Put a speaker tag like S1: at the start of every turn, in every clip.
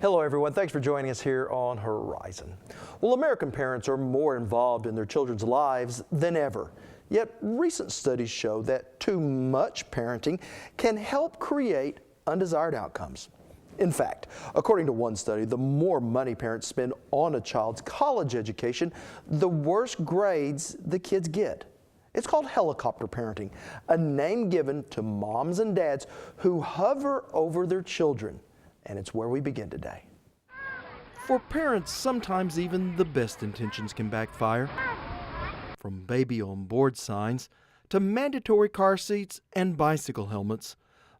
S1: Hello everyone, thanks for joining us here on Horizon. Well, American parents are more involved in their children's lives than ever. Yet recent studies show that too much parenting can help create undesired outcomes. In fact, according to one study, the more money parents spend on a child's college education, the worse grades the kids get. It's called helicopter parenting, a name given to moms and dads who hover over their children. And it's where we begin today. For parents, sometimes even the best intentions can backfire. From baby on board signs to mandatory car seats and bicycle helmets,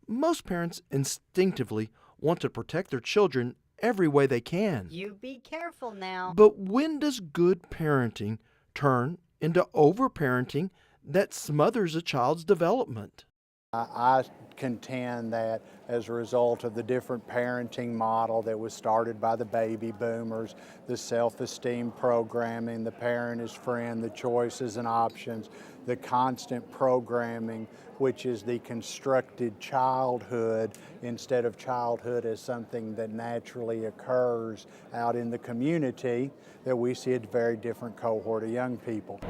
S1: most parents instinctively want to protect their children every way they can.
S2: You be careful now.
S1: But when does good parenting turn into overparenting that smothers a child's development?
S3: I contend that as a result of the different parenting model that was started by the baby boomers, the self-esteem programming, the parent is friend, the choices and options, the constant programming, which is the constructed childhood instead of childhood as something that naturally occurs out in the community, that we see a very different cohort of young people.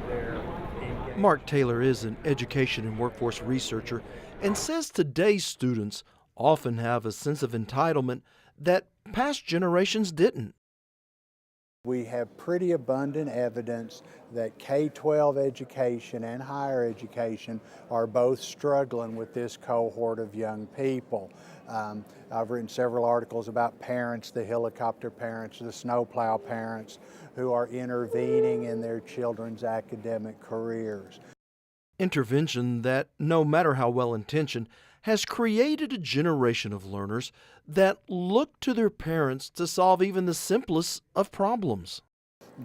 S1: Mark Taylor is an education and workforce researcher and says today's students often have a sense of entitlement that past generations didn't.
S3: We have pretty abundant evidence that K-12 education and higher education are both struggling with this cohort of young people. I've written several articles about parents, the helicopter parents, the snowplow parents, who are intervening in their children's academic careers.
S1: Intervention that, no matter how well-intentioned, has created a generation of learners that look to their parents to solve even the simplest of problems.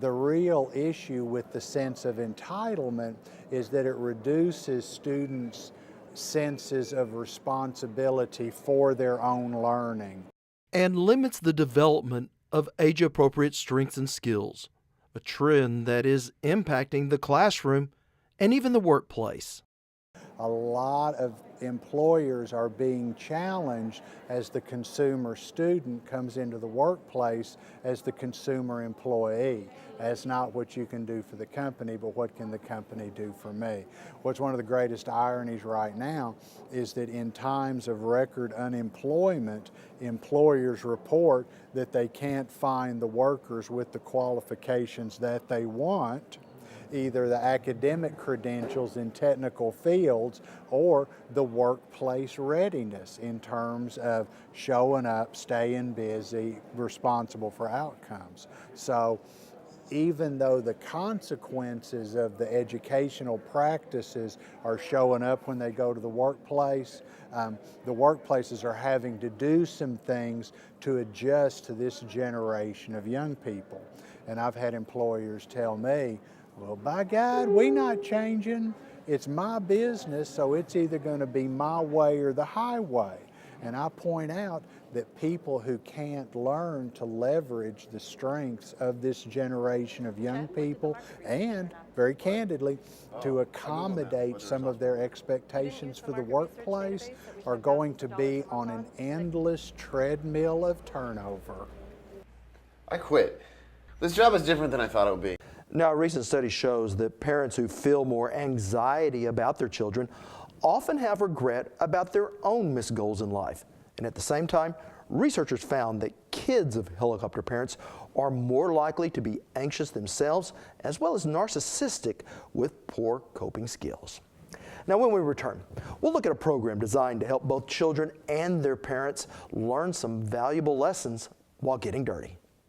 S3: The real issue with the sense of entitlement is that it reduces students' senses of responsibility for their own learning.
S1: And limits the development of age-appropriate strengths and skills, a trend that is impacting the classroom and even the workplace.
S3: A lot of employers are being challenged as the consumer student comes into the workplace as the consumer employee. That's not what you can do for the company, but what can the company do for me? What's one of the greatest ironies right now is that in times of record unemployment, employers report that they can't find the workers with the qualifications that they want, either the academic credentials in technical fields or the workplace readiness in terms of showing up, staying busy, responsible for outcomes. So even though the consequences of the educational practices are showing up when they go to the workplace, the workplaces are having to do some things to adjust to this generation of young people. And I've had employers tell me, well, by God, we not changing. It's my business, so it's either going to be my way or the highway. And I point out that people who can't learn to leverage the strengths of this generation of young people and, very candidly, to accommodate some of their expectations for the workplace are going to be on an endless treadmill of turnover.
S4: I quit. This job is different than I thought it would be.
S1: Now, a recent study shows that parents who feel more anxiety about their children often have regret about their own missed goals in life. And at the same time, researchers found that kids of helicopter parents are more likely to be anxious themselves, as well as narcissistic with poor coping skills. Now, when we return, we'll look at a program designed to help both children and their parents learn some valuable lessons while getting dirty.